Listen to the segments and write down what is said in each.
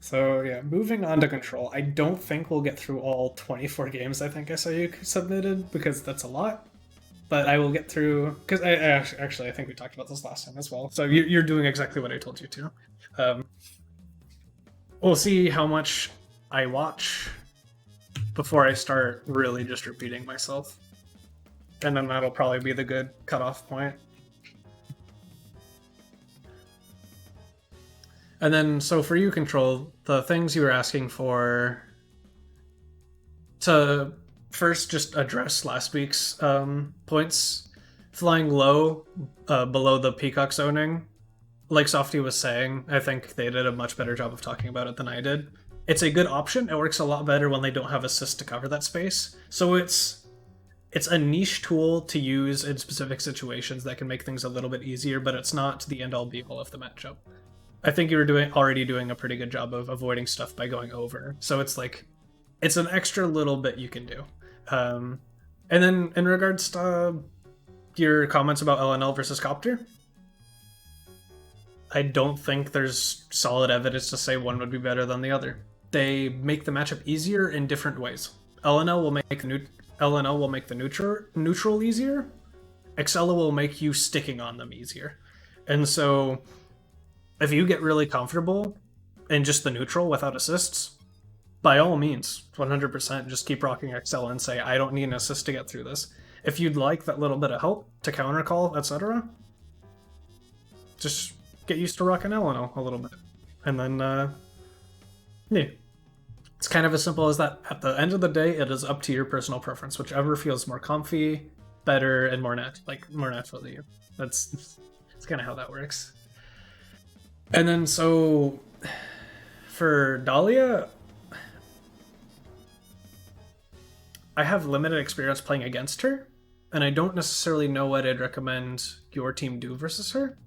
So yeah, moving on to Control. I don't think we'll get through all 24 games I think I saw you submitted, because that's a lot. But I will get through, because actually I think we talked about this last time as well. So you're doing exactly what I told you to. We'll see how much I watch before I start really just repeating myself. And then that'll probably be the good cutoff point. And then, so for you, Control, the things you were asking for to first just address last week's points, flying low below the peacock zoning, like Softy was saying, I think they did a much better job of talking about it than I did. It's a good option. It works a lot better when they don't have assist to cover that space. So it's a niche tool to use in specific situations that can make things a little bit easier, but it's not the end-all be-all of the matchup. I think you were already doing a pretty good job of avoiding stuff by going over. So it's like, it's an extra little bit you can do. And then in regards to your comments about LNL versus Copter, I don't think there's solid evidence to say one would be better than the other. They make the matchup easier in different ways. LNL will make the neutral easier. Excella will make you sticking on them easier. And so if you get really comfortable in just the neutral without assists, by all means, 100% just keep rocking Excella and say, I don't need an assist to get through this. If you'd like that little bit of help to countercall, etc., just get used to rocking LNL a little bit. And then, yeah. It's kind of as simple as that. At the end of the day, it is up to your personal preference. Whichever feels more comfy, better, and more natural to you. That's kind of how that works. And then, so for Dahlia, I have limited experience playing against her, and I don't necessarily know what I'd recommend your team do versus her.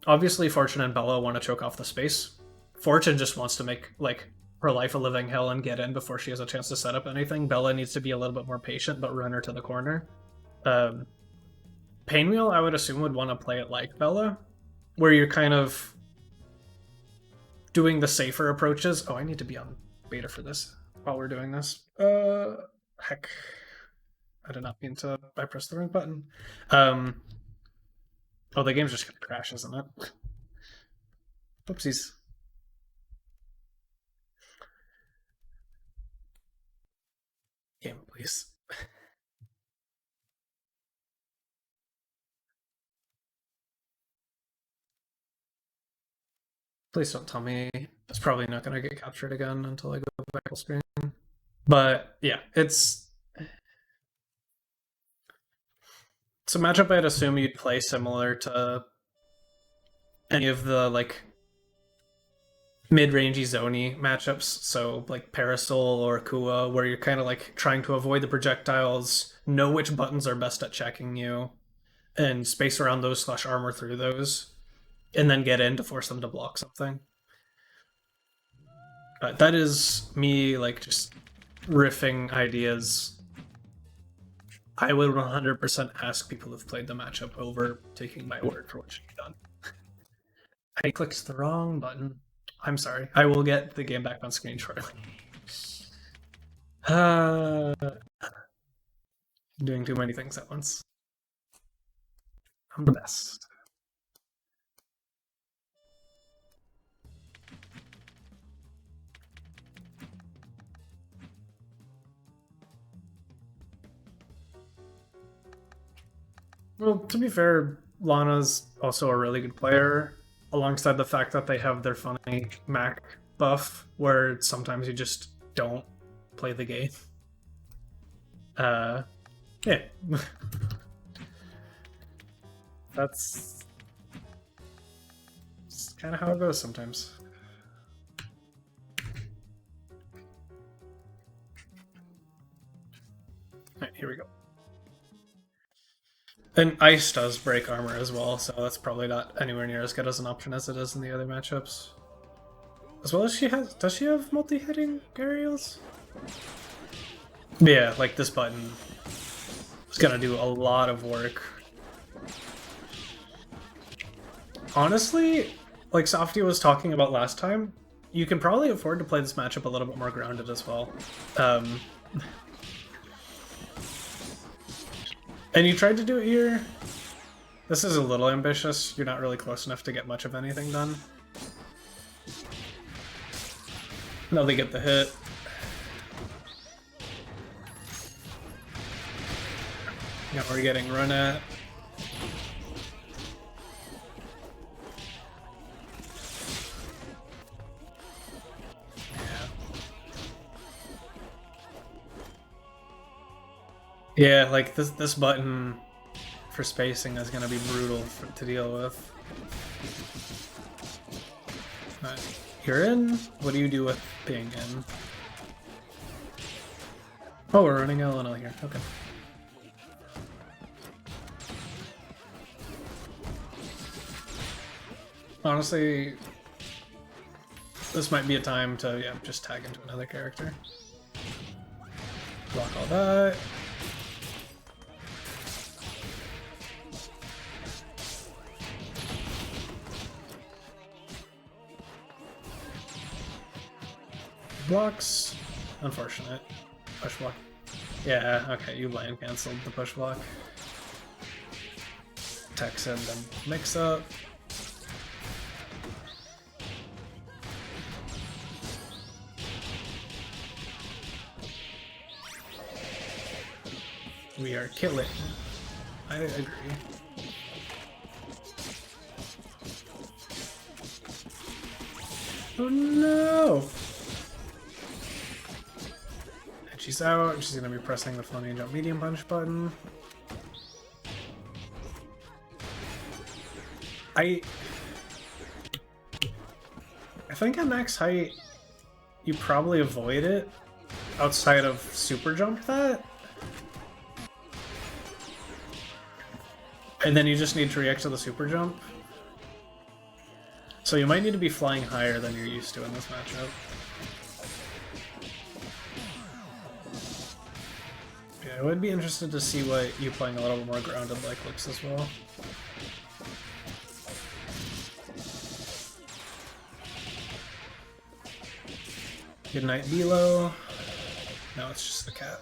Obviously, Fortune and Bella want to choke off the space. Fortune just wants to make like her life a living hell and get in before she has a chance to set up anything. Bella needs to be a little bit more patient, but run her to the corner. Painwheel, I would assume, would want to play it like Bella, where you're kind of doing the safer approaches. Oh, I need to be on beta for this while we're doing this. Heck. I did not mean to. I pressed the wrong button. Oh, the game's just gonna crash, isn't it? Oopsies. Game, please. Please don't tell me it's probably not going to get captured again until I go back full screen. But yeah, it's a matchup I'd assume you'd play similar to any of the like mid-rangey zony matchups. So like Parasol or Kua, where you're kind of like trying to avoid the projectiles, know which buttons are best at checking you, and space around those / armor through those, and then get in to force them to block something. That is me like just riffing ideas. I would 100% ask people who've played the matchup over taking my word for what should be done. I clicked the wrong button. I'm sorry. I will get the game back on screen shortly. Doing too many things at once. I'm the best. Well, to be fair, Lana's also a really good player, alongside the fact that they have their funny Mac buff, where sometimes you just don't play the game. Yeah. That's kind of how it goes sometimes. Alright, here we go. And ice does break armor as well, so that's probably not anywhere near as good as an option as it is in the other matchups. As well as does she have multi-hitting aerials? Yeah, like this button is gonna do a lot of work. Honestly, like Softy was talking about last time, you can probably afford to play this matchup a little bit more grounded as well. And you tried to do it here. This is a little ambitious. You're not really close enough to get much of anything done. No, they get the hit. Yeah, we're getting run at. Yeah, like this button for spacing is gonna be brutal to deal with. You're in? What do you do with being in? Oh, we're running LNL here. Okay. Honestly, this might be a time to, yeah, just tag into another character. Block all that. Blocks. Unfortunate. Push block. Yeah, okay, you land canceled the push block. Tex in, then mix up. We are killing. I agree. Oh no! And she's out. She's gonna be pressing the floating jump medium punch button. I think at max height, you probably avoid it outside of super jump that. And then you just need to react to the super jump. So you might need to be flying higher than you're used to in this matchup. Yeah, I would be interested to see what you playing a little bit more grounded like looks as well. Good night, Belo. No, it's just the cat.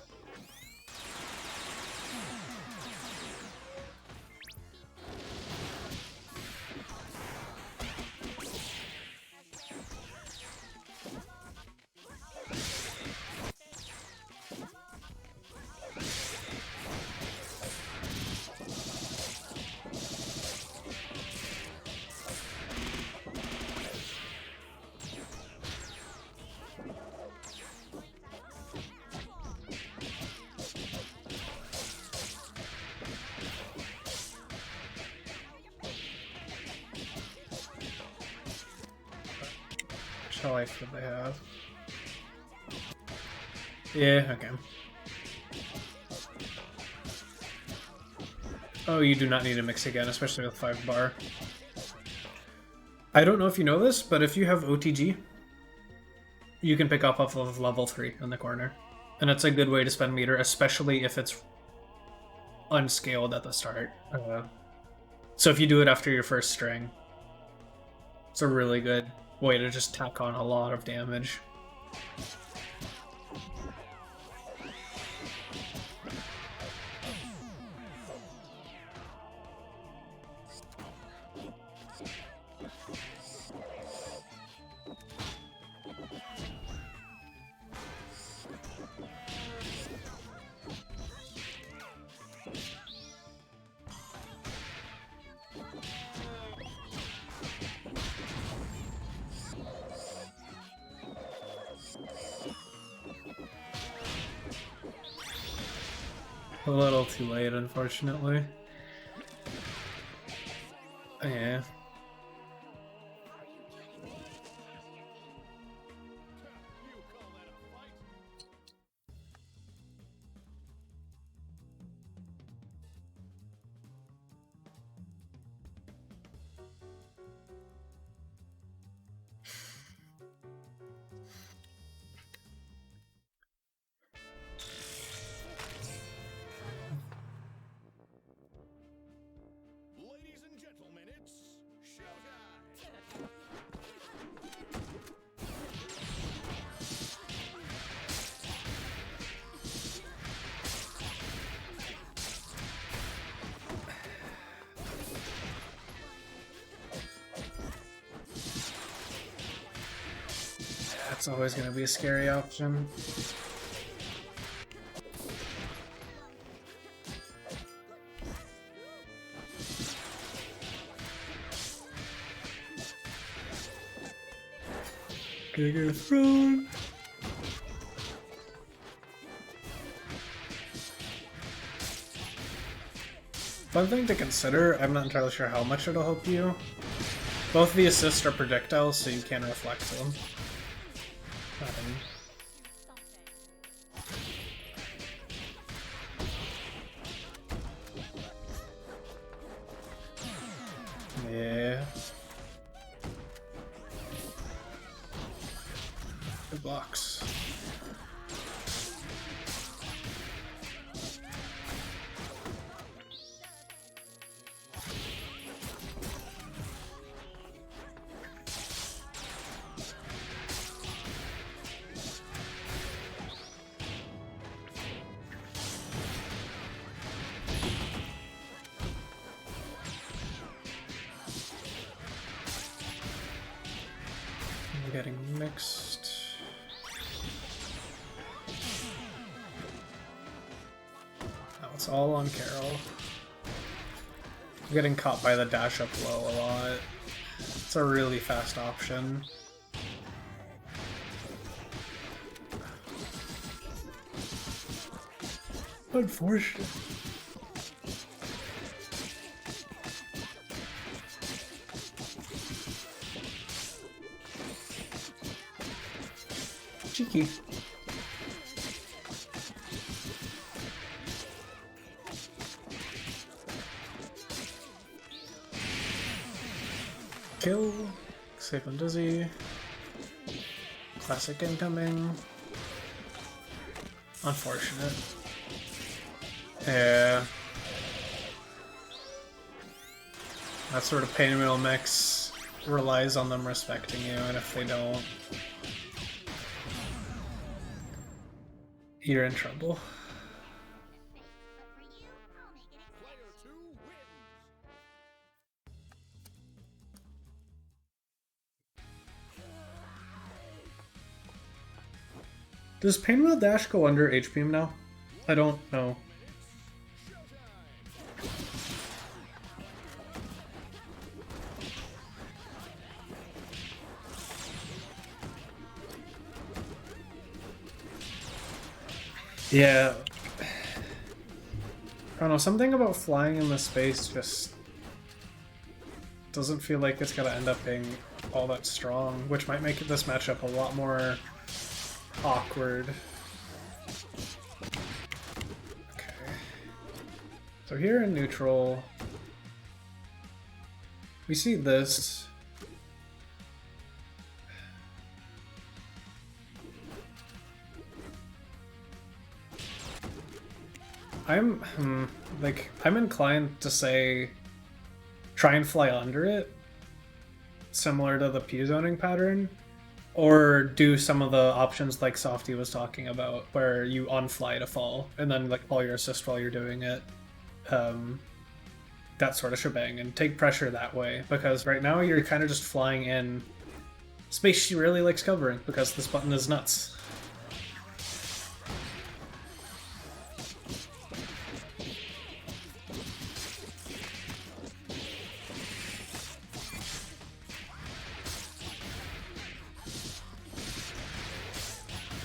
How life would they have? Yeah, okay. Oh, you do not need to mix again, especially with 5 bar. I don't know if you know this, but if you have OTG, you can pick up off of level 3 in the corner. And it's a good way to spend meter, especially if it's unscaled at the start. So if you do it after your first string, it's a really good way to just tack on a lot of damage. A little too late, unfortunately. Yeah. Ladies and gentlemen, it's It's always gonna be a scary option. Giga Throne. One thing to consider, I'm not entirely sure how much it'll help you. Both the assists are projectiles, so you can reflect them. Yeah. Good blocks. Getting mixed. Oh, it's all on Carol. I'm getting caught by the dash up low a lot. It's a really fast option. Unfortunate. Cheeky. Kill. Safe and dizzy. Classic incoming. Unfortunate. Yeah. That sort of pain wheel mix relies on them respecting you, and if they don't, you're in trouble. Does Painwheel Dash go under H-Beam now? I don't know. Yeah. I don't know, something about flying in the space just doesn't feel like it's gonna end up being all that strong, which might make this matchup a lot more awkward. Okay. So here in neutral, we see this. I'm inclined to say try and fly under it, similar to the P-zoning pattern, or do some of the options like Softy was talking about, where you on-fly to fall, and then like call your assist while you're doing it. That sort of shebang, and take pressure that way, because right now you're kind of just flying in space she really likes covering, because this button is nuts.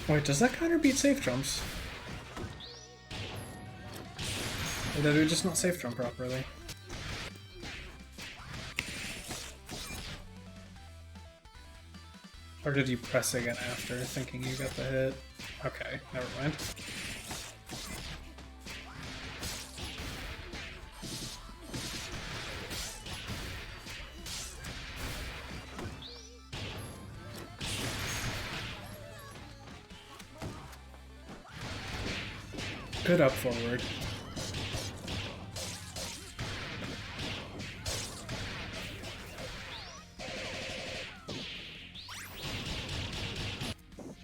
Wait, does that counter beat safe jumps? Or did we just not safe jump properly? Or did you press again after, thinking you got the hit? Okay, never mind. Good up forward.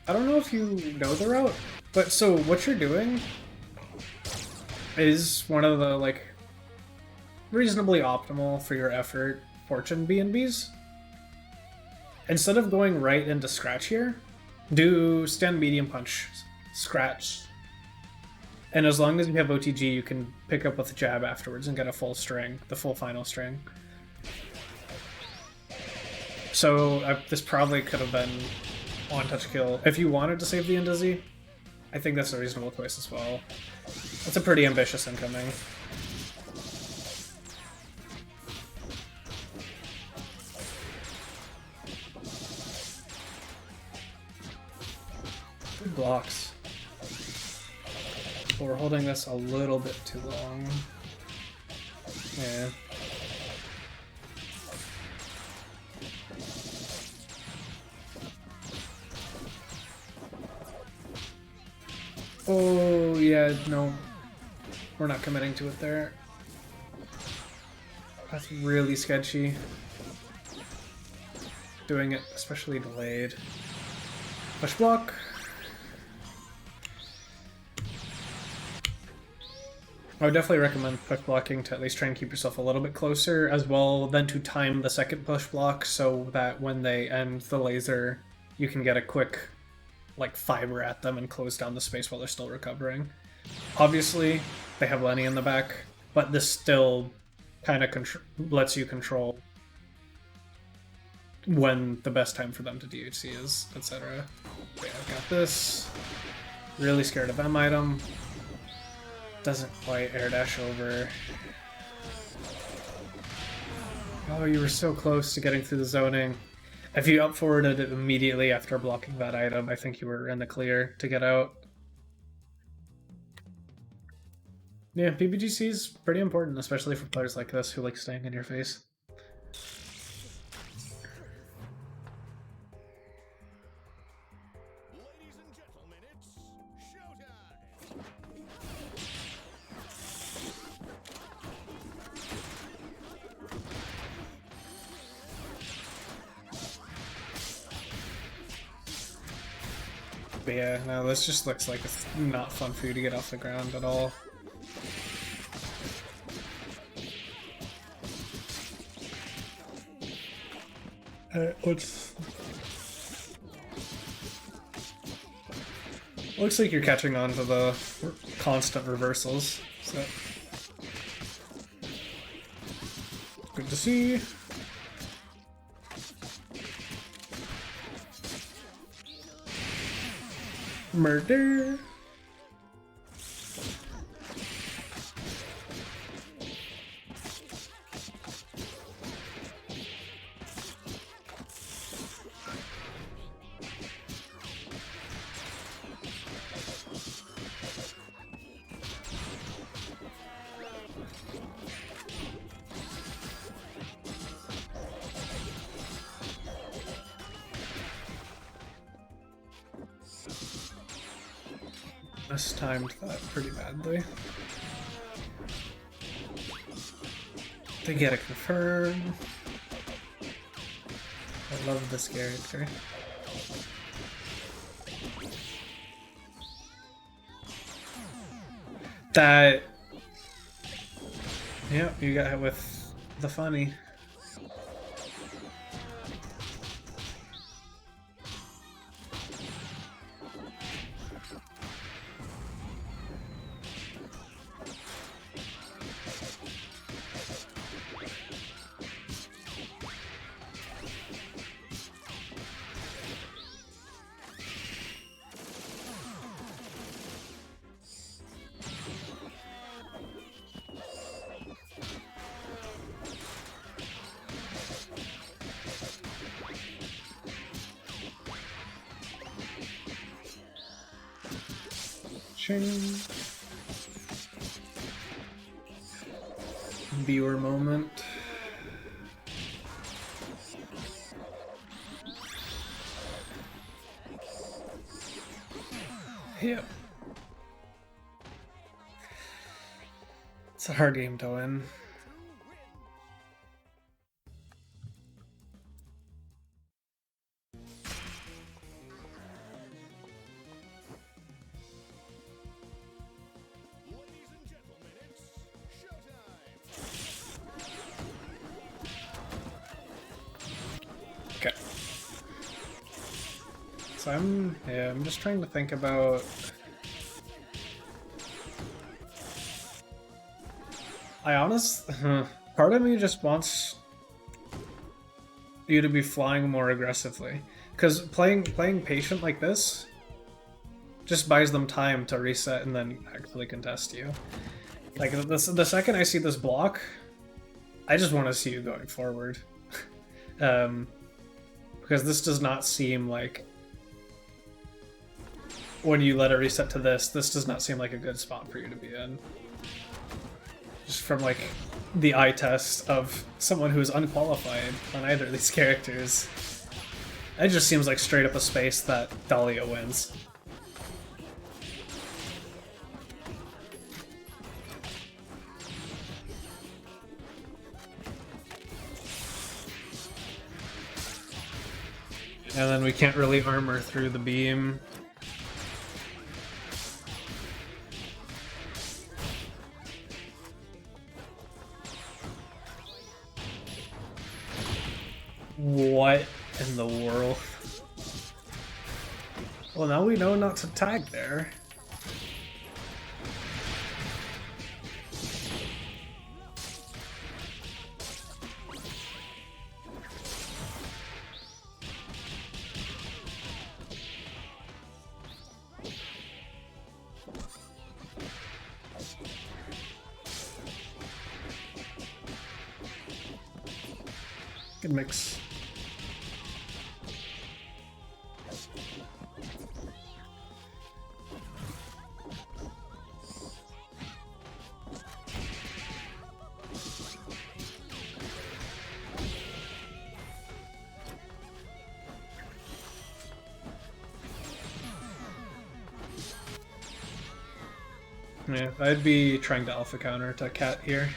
I don't know if you know the route, but so what you're doing is one of the, like, reasonably optimal for your effort fortune B&Bs. Instead of going right into scratch here, Do stand medium punch, scratch. And as long as you have OTG, you can pick up with a jab afterwards and get a full string, the full final string. So this probably could have been one-touch kill. If you wanted to save the Indizzy, I think that's a reasonable choice as well. That's a pretty ambitious incoming. Good blocks. But we're holding this a little bit too long. Yeah. Oh, yeah, no. We're not committing to it there. That's really sketchy. Doing it especially delayed. Push block. I would definitely recommend push blocking to at least try and keep yourself a little bit closer, as well then to time the second push block so that when they end the laser, you can get a quick like fiber at them and close down the space while they're still recovering. Obviously, they have Lenny in the back, but this still kind of lets you control when the best time for them to DHC is, etc. Okay, I've got this. Really scared of M item. Doesn't quite air dash over. Oh, you were so close to getting through the zoning. If you up forwarded it immediately after blocking that item, I think you were in the clear to get out. Yeah, PBGC is pretty important, especially for players like this who like staying in your face. But yeah, no, this just looks like it's not fun for you to get off the ground at all. Looks like you're catching on to the constant reversals, so good to see. Murder. Mistimed that pretty badly. They get a confirm. I love this character. That... Yep, you got hit with the funny. Viewer moment. Yep. It's a hard game to win. So I'm just trying to think about. Part of me just wants you to be flying more aggressively, because playing patient like this just buys them time to reset and then actually contest you. Like the second I see this block, I just want to see you going forward, because this does not seem like. When you let it reset to this does not seem like a good spot for you to be in. Just from like the eye test of someone who is unqualified on either of these characters, it just seems like straight up a space that Dahlia wins. And then we can't really armor through the beam. What in the world? Well, now we know not to tag there. Good mix. Yeah, I'd be trying to alpha counter to Cat here.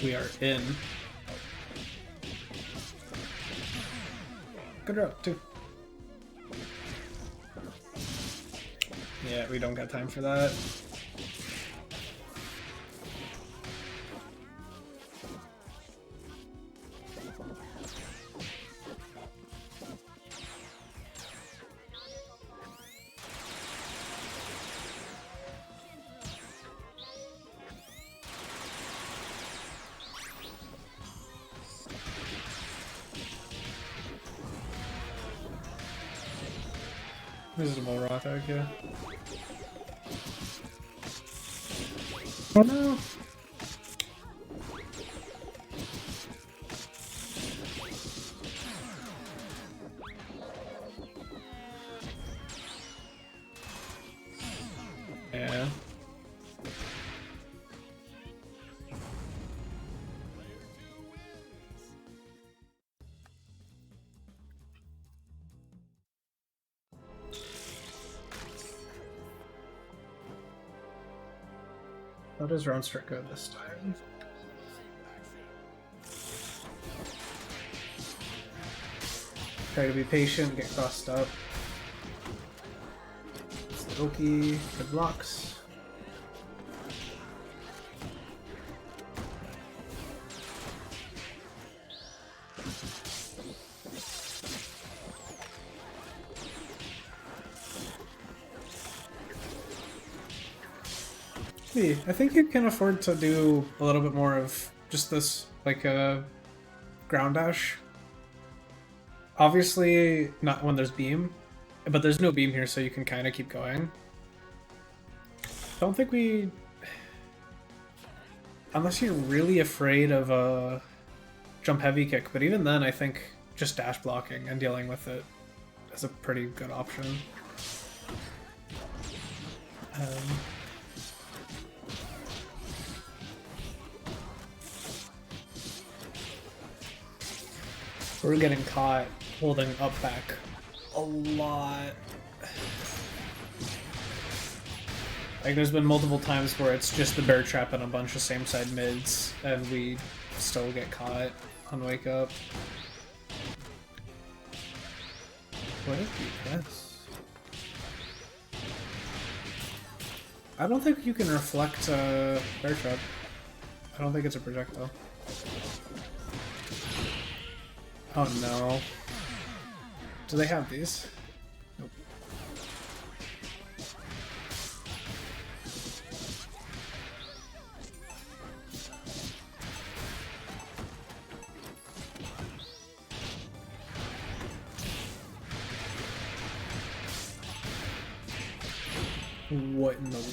We are in. Good route, too. Yeah, we don't got time for that. This is a more raw tag, yeah. Oh no! Yeah. How does round start go this time? Try to be patient, get crossed up. Okie, good blocks. I think you can afford to do a little bit more of just this, like a ground dash. Obviously, not when there's beam, but there's no beam here, so you can kind of keep going. Don't think we... Unless you're really afraid of a jump heavy kick, but even then I think just dash blocking and dealing with it is a pretty good option. We're getting caught holding up back a lot. Like, there's been multiple times where it's just the bear trap and a bunch of same side mids, and we still get caught. on Wake Up. What is this? I don't think you can reflect Bear Trap. I don't think it's a projectile. Oh no. Do they have these? Nope. What in the...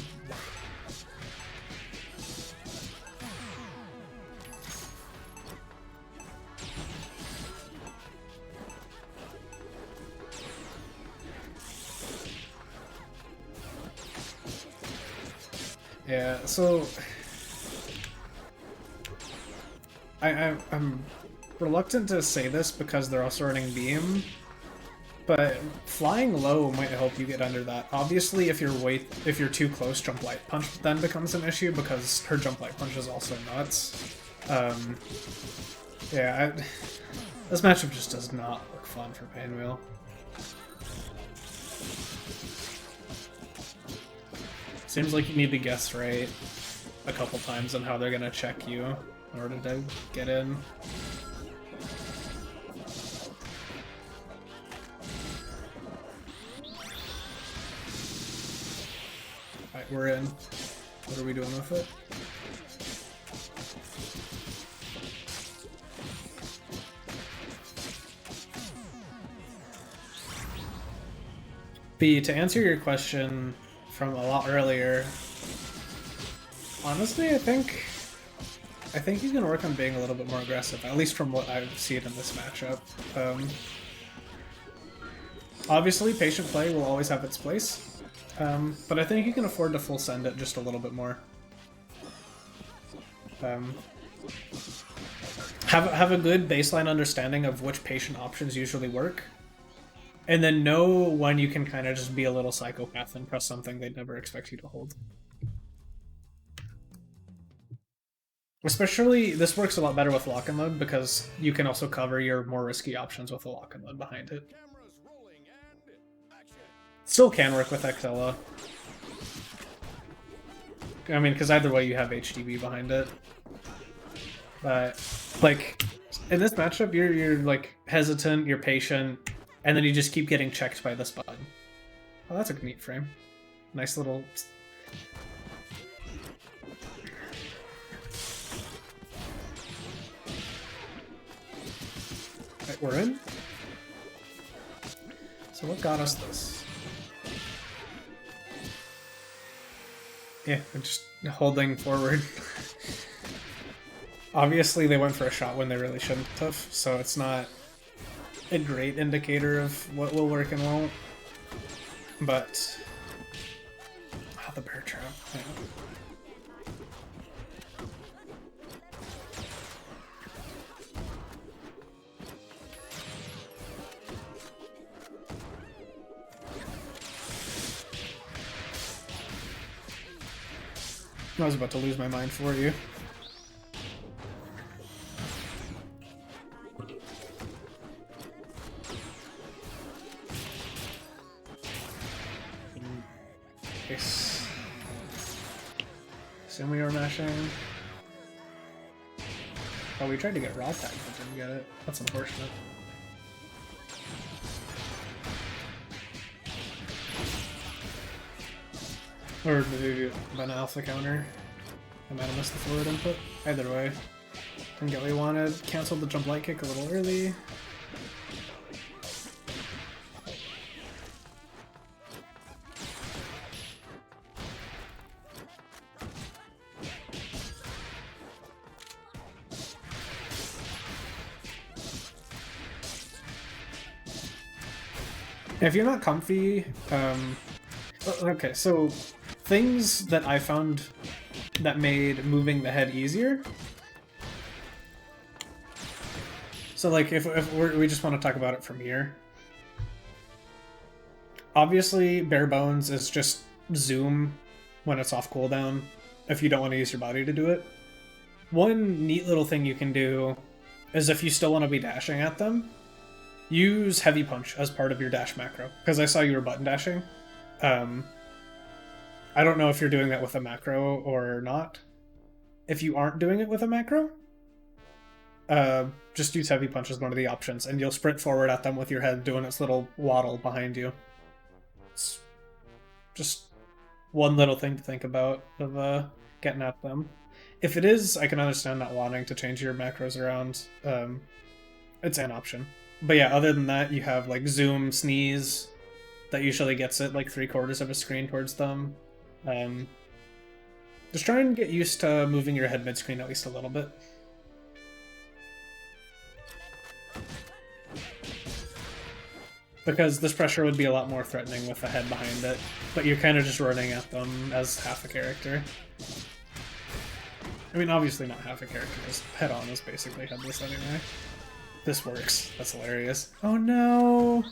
Yeah, so I'm reluctant to say this because they're also running beam, but flying low might help you get under that. Obviously, if you're too close, jump light punch then becomes an issue because her jump light punch is also nuts. Yeah, this matchup just does not look fun for Pinwheel. Seems like you need to guess right a couple times on how they're gonna check you in order to get in. Alright, we're in. What are we doing with it? B, to answer your question from a lot earlier, honestly, I think he's gonna work on being a little bit more aggressive, at least from what I've seen in this matchup. Obviously, patient play will always have its place, but I think you can afford to full send it just a little bit more. Have a good baseline understanding of which patient options usually work, and then know when you can kind of just be a little psychopath and press something they'd never expect you to hold. Especially, this works a lot better with lock and load because you can also cover your more risky options with a lock and load behind it. Still can work with Xella. I mean, because either way you have HDB behind it. But, like, in this matchup, you're like, hesitant, you're patient, and then you just keep getting checked by this button. Oh, that's a neat frame. Nice little... Right, we're in. So what got us this? Yeah, we're just holding forward. Obviously they went for a shot when they really shouldn't have, so it's not a great indicator of what will work and won't. But... oh, the bear trap. Yeah. I was about to lose my mind for you. Nice. Assume we are mashing. Oh, we tried to get raw tag, but didn't get it. That's unfortunate. Or maybe an alpha counter. I might have missed the forward input. Either way. Didn't get what we wanted. Canceled the jump light kick a little early. If you're not comfy, okay, so things that I found that made moving the head easier. So like if we just want to talk about it from here. Obviously, bare bones is just zoom when it's off cooldown if you don't want to use your body to do it. One neat little thing you can do is if you still want to be dashing at them, use Heavy Punch as part of your dash macro. Because I saw you were button dashing. I don't know if you're doing that with a macro or not. If you aren't doing it with a macro, just use Heavy Punch as one of the options, and you'll sprint forward at them with your head doing its little waddle behind you. It's just one little thing to think about of getting at them. If it is, I can understand not wanting to change your macros around. It's an option. But yeah, other than that, you have like Zoom, Sneeze, that usually gets it like 3/4 of a screen towards them. Just try and get used to moving your head mid-screen at least a little bit. Because this pressure would be a lot more threatening with the head behind it, but you're kind of just running at them as half a character. I mean, obviously not half a character, just head-on is basically headless anyway. This works. That's hilarious. Oh no!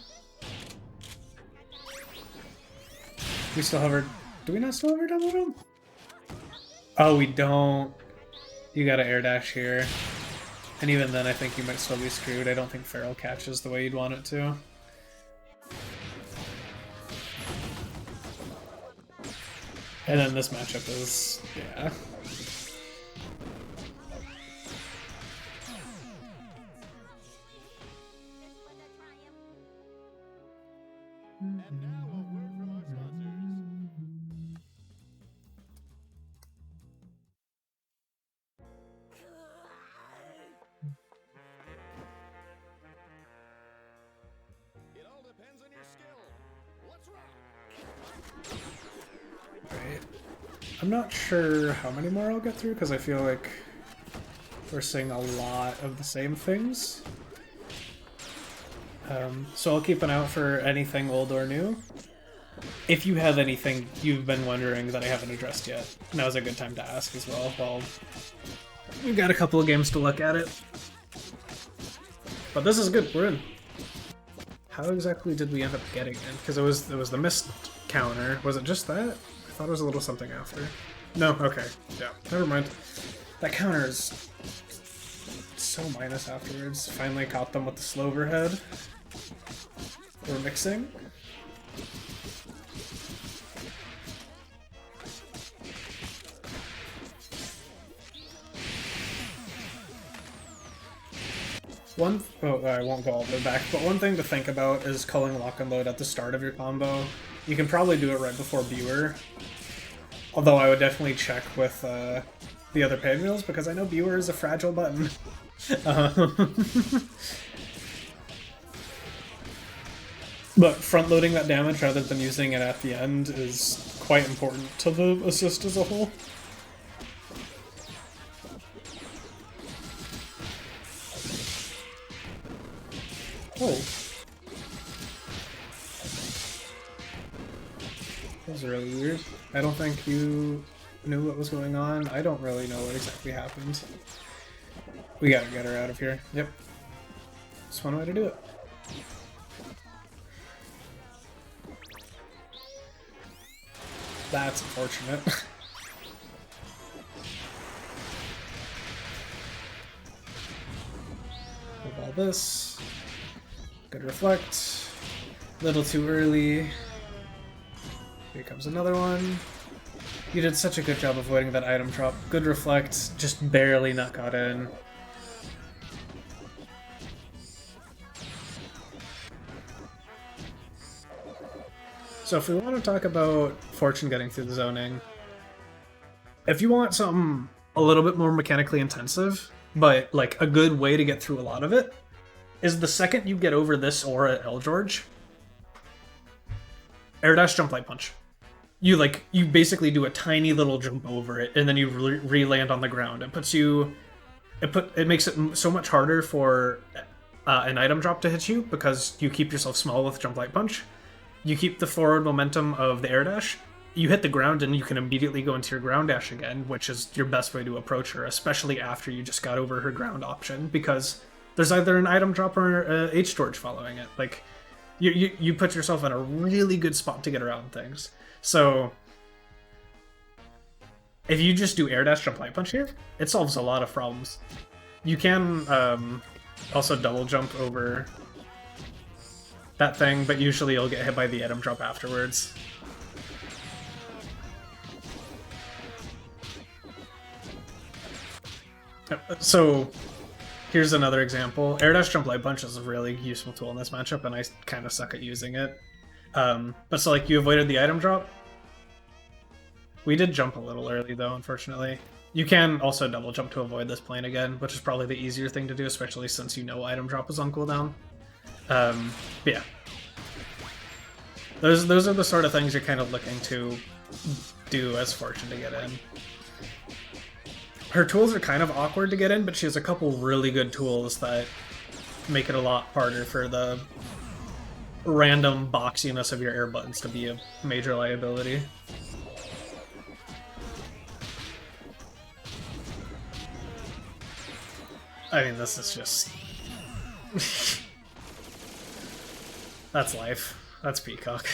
We still have our... Do we not still have our double jump? Oh, we don't. You gotta air dash here. And even then, I think you might still be screwed. I don't think Feral catches the way you'd want it to. And then this matchup is... yeah. I'm not sure how many more I'll get through, because I feel like we're seeing a lot of the same things. So I'll keep an eye out for anything old or new. If you have anything you've been wondering that I haven't addressed yet, now's a good time to ask as well. Well, we've got a couple of games to look at it. But this is good, we're in. How exactly did we end up getting in? Because it was the mist counter. Was it just that? I thought it was a little something after. No, okay. Yeah, never mind. That counter is so minus afterwards. Finally caught them with the slow overhead. We're mixing. I won't go all the way back, but one thing to think about is culling lock and load at the start of your combo. You can probably do it right before Viewer, although I would definitely check with the other pinwheels, because I know Viewer is a fragile button. But front-loading that damage rather than using it at the end is quite important to the assist as a whole. Oh. That was really weird. I don't think you knew what was going on. I don't really know what exactly happened. We gotta get her out of here. Yep. That's one way to do it. That's unfortunate. Move all this. Good reflect. Little too early. Here comes another one. You did such a good job avoiding that item drop. Good reflect, just barely not got in. So if we want to talk about Fortune getting through the zoning, if you want something a little bit more mechanically intensive, but like a good way to get through a lot of it, is the second you get over this aura at L George, air dash jump light punch. You basically do a tiny little jump over it, and then you re-land on the ground. It puts you, it makes it so much harder for an item drop to hit you, because you keep yourself small with jump light punch. You keep the forward momentum of the air dash. You hit the ground, and you can immediately go into your ground dash again, which is your best way to approach her, especially after you just got over her ground option, because there's either an item drop or a H George following it. Like, you put yourself in a really good spot to get around things. So if you just do air dash jump light punch here, it solves a lot of problems. You can Also double jump over that thing, but usually you'll get hit by the item drop afterwards. So here's another example. Air dash jump light punch is a really useful tool in this matchup, and I kind of suck at using it. But so like you avoided the item drop. We did jump a little early though, unfortunately. You can also double jump to avoid this plane again, which is probably the easier thing to do, especially since you know item drop is on cooldown. But yeah. Those are the sort of things you're kind of looking to do as Fortune to get in. Her tools are kind of awkward to get in, but she has a couple really good tools that make it a lot harder for the random boxiness of your air buttons to be a major liability. I mean, this is just... That's life. That's Peacock.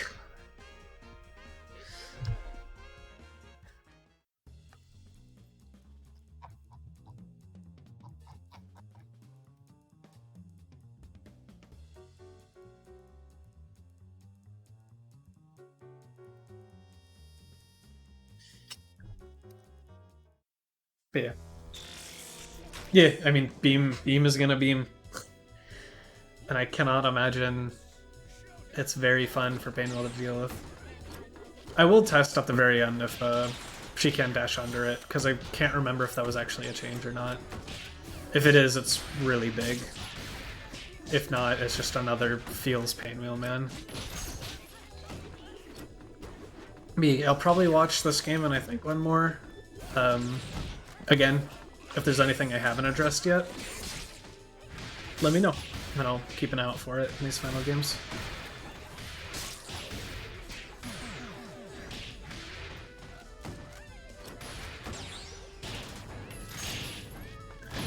But yeah. Yeah, I mean, beam is gonna beam. And I cannot imagine it's very fun for Painwheel to deal with. I will test at the very end if she can dash under it, because I can't remember if that was actually a change or not. If it is, it's really big. If not, it's just another feels Painwheel, man. I'll probably watch this game and I think one more. Again, if there's anything I haven't addressed yet, let me know, and I'll keep an eye out for it in these final games.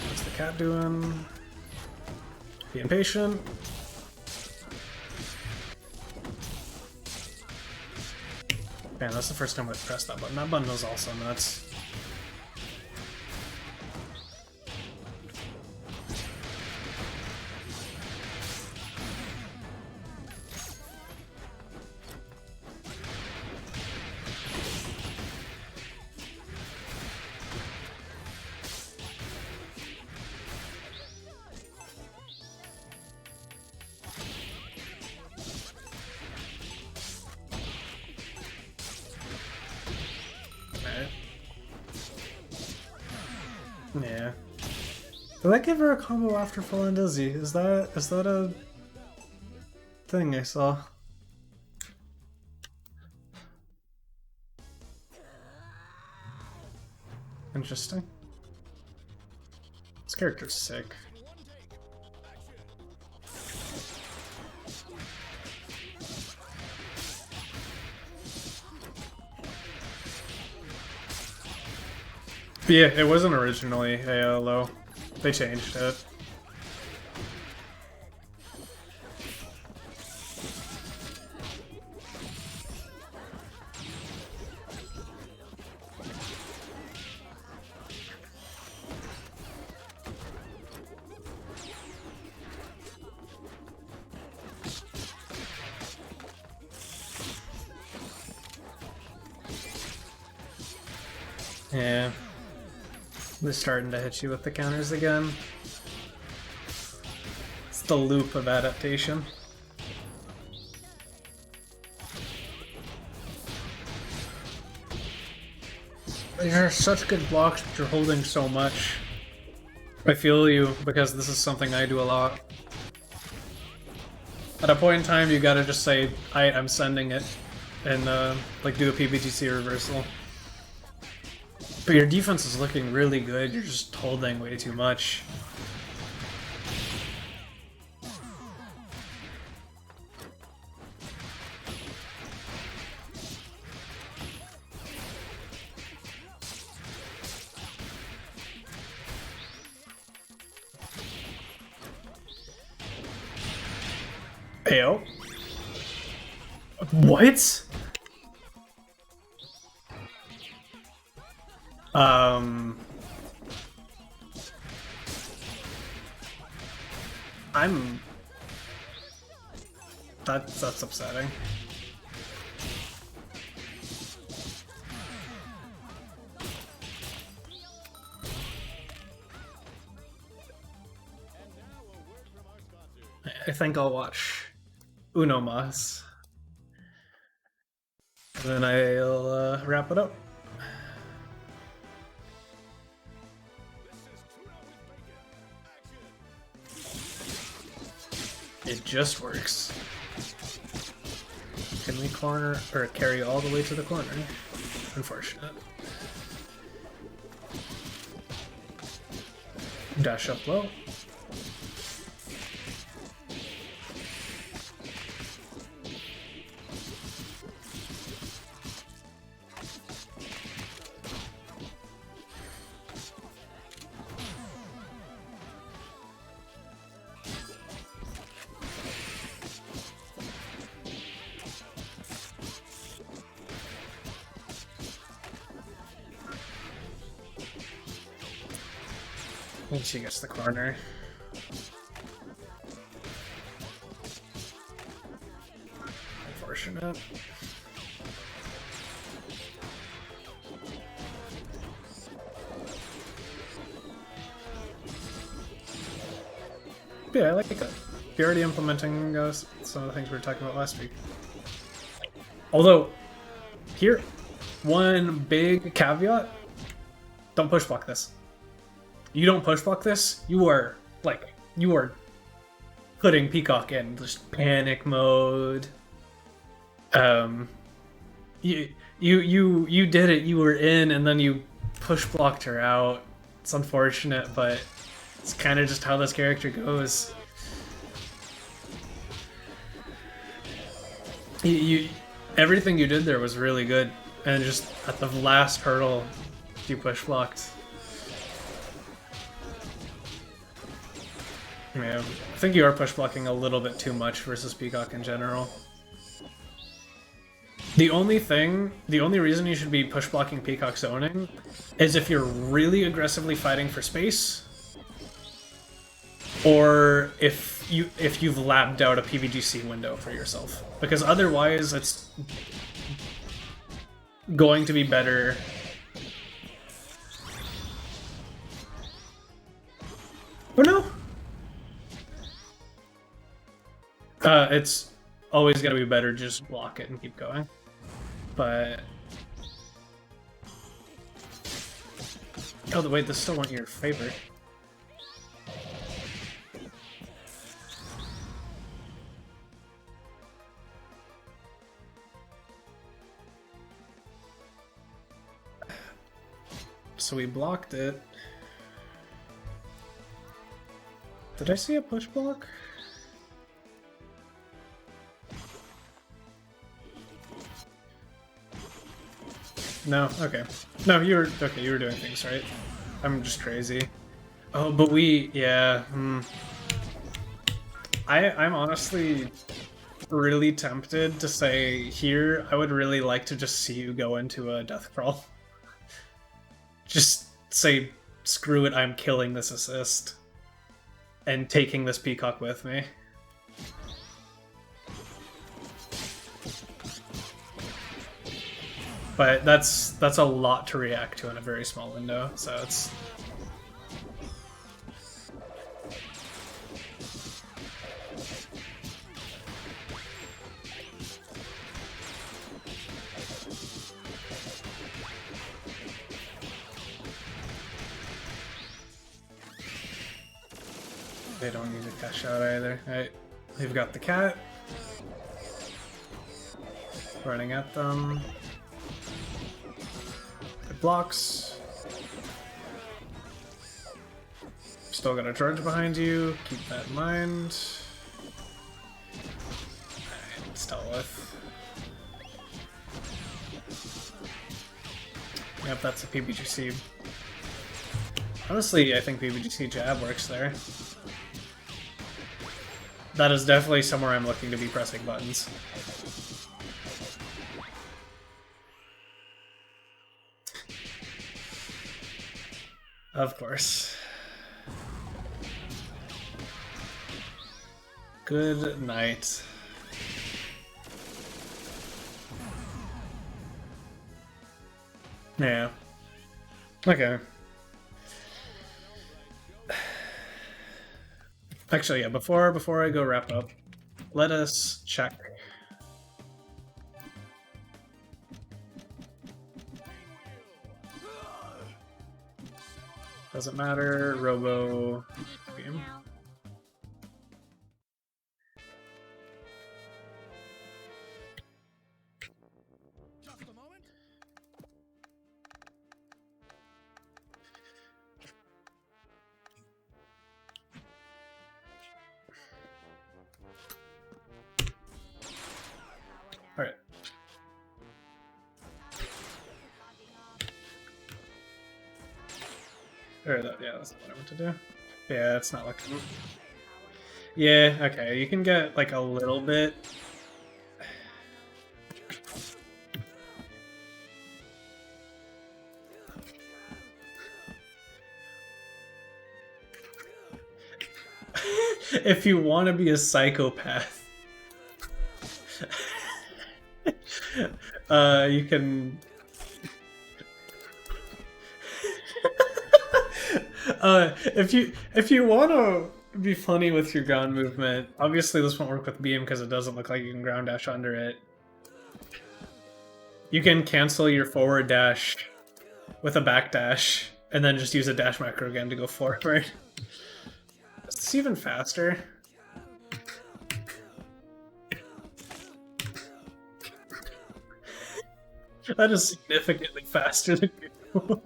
What's the cat doing? Being patient. Man, that's the first time I've pressed that button. That button was also nuts. Yeah. Did I give her a combo after full and dizzy? Is that a thing I saw? Interesting. This character's sick. But yeah, it wasn't originally a low. They changed it. Yeah. They're starting to hit you with the counters again. It's the loop of adaptation. These are such good blocks, but you're holding so much. I feel you, because this is something I do a lot. At a point in time, you gotta just say, I'm sending it, and like do a PBGC reversal. But your defense is looking really good, you're just holding way too much. Ayo. What? That's upsetting. I think I'll watch Uno Mas. And then I'll wrap it up. It just works. Can we corner or carry all the way to the corner? Unfortunate. Dash up low. And she gets the corner. Unfortunate. Yeah, I like that. You're already implementing some of the things we were talking about last week. Although, here, one big caveat, don't push block this. You don't push block this, you are putting Peacock in just panic mode. You did it, you were in, and then you push blocked her out. It's unfortunate, but it's kind of just how this character goes. Everything you did there was really good, and just at the last hurdle, you push blocked. Yeah, I think you are push blocking a little bit too much versus Peacock in general. The only reason you should be push blocking Peacock zoning is if you're really aggressively fighting for space, or if you've lapped out a PVGC window for yourself, because otherwise it's going to be better. Oh no! It's always gonna be better just block it and keep going. But oh wait, this still weren't your favorite. So we blocked it. Did I see a push block? No, okay. No, you were doing things right. I'm just crazy. Oh, but yeah. I'm honestly really tempted to say here, I would really like to just see you go into a death crawl. Just say, screw it, I'm killing this assist. And taking this Peacock with me. But that's a lot to react to in a very small window, so it's... They don't need to cash out either. Alright, they've got the cat. Running at them. It blocks. Still got a charge behind you. Keep that in mind. Alright, let's deal with. Yep, that's a PBGC. Honestly, I think PBGC jab works there. That is definitely somewhere I'm looking to be pressing buttons. Of course. Good night. Yeah. Okay. Actually, yeah, before I go wrap up, let us check. Doesn't matter, Robo game. Alright. Yeah, that's what I want to do. Yeah, it's not looking... Yeah, okay, you can get like a little bit. If you want to be a psychopath, you can... if you want to be funny with your ground movement, obviously this won't work with beam because it doesn't look like you can ground dash under it. You can cancel your forward dash with a back dash, and then just use a dash macro again to go forward. It's even faster. That is significantly faster than you.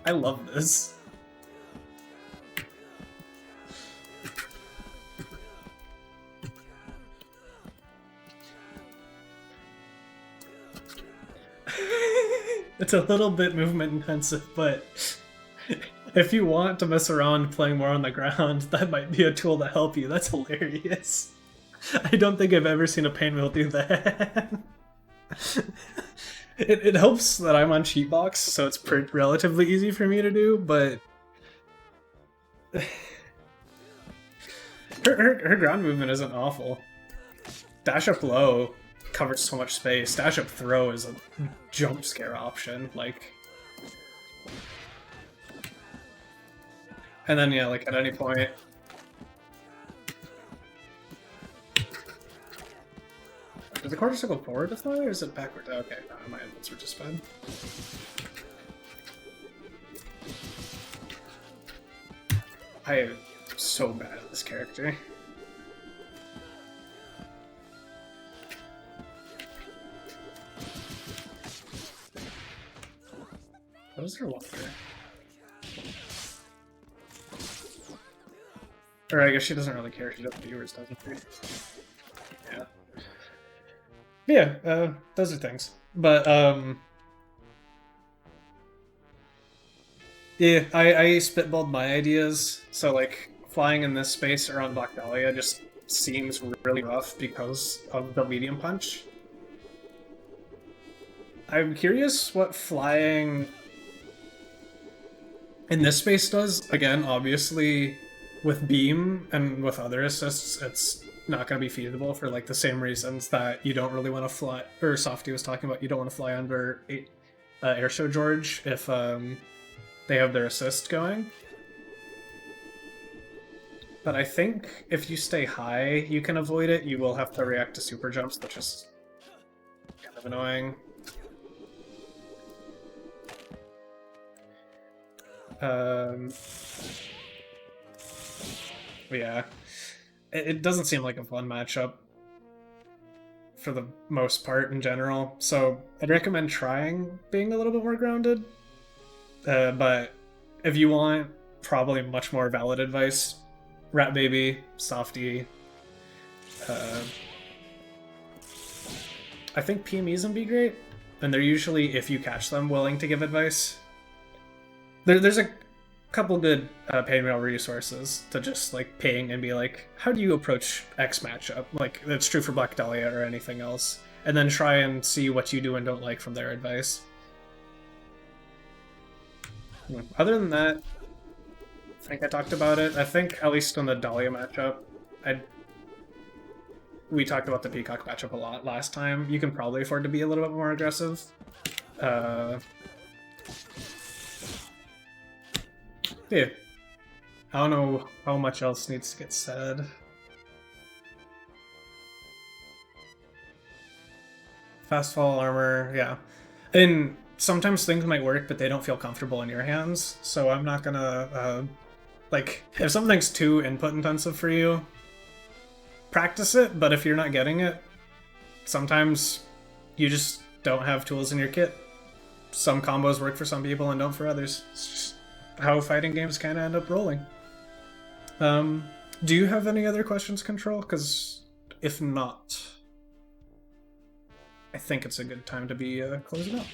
I love this. It's a little bit movement intensive, but if you want to mess around playing more on the ground, that might be a tool to help you. That's hilarious. I don't think I've ever seen a painwheel do that. It helps that I'm on cheatbox, so it's relatively easy for me to do, but... her ground movement isn't awful. Dash up low covers so much space. Dash up throw is a jump scare option, like... And then, yeah, like, at any point... Does the quarter circle forward to fly, or is it backward? Oh, okay, no, my inputs were just fine. I am so bad at this character. What is her walker? Or I guess she doesn't really care, she does viewers, doesn't she? Yeah. Yeah, those are things. But, yeah, I spitballed my ideas, so, like, flying in this space around Black Dahlia just seems really rough because of the medium punch. I'm curious what flying in this space does. Again, obviously, with beam and with other assists, it's not going to be feasible for like the same reasons that you don't really want to fly, or Softy was talking about, you don't want to fly under Airshow George if they have their assist going. But I think if you stay high, you can avoid it. You will have to react to super jumps, which is kind of annoying. Yeah. It doesn't seem like a fun matchup for the most part in general, so I'd recommend trying being a little bit more grounded. But if you want probably much more valid advice, Rat Baby, Softy, I think PMEs would be great, and they're usually, if you catch them, willing to give advice. There's a couple good painwheel resources to just like ping and be like, how do you approach X matchup? Like, that's true for Black Dahlia or anything else. And then try and see what you do and don't like from their advice. Other than that, I think I talked about it. I think, at least in the Dahlia matchup, we talked about the Peacock matchup a lot last time. You can probably afford to be a little bit more aggressive. Yeah. I don't know how much else needs to get said. Fast fall armor, yeah. And sometimes things might work, but they don't feel comfortable in your hands, so I'm not gonna, like, if something's too input intensive for you, practice it, but if you're not getting it, sometimes you just don't have tools in your kit. Some combos work for some people and don't for others. It's just how fighting games kind of end up rolling. Do you have any other questions, Control? Because if not, I think it's a good time to be closing up.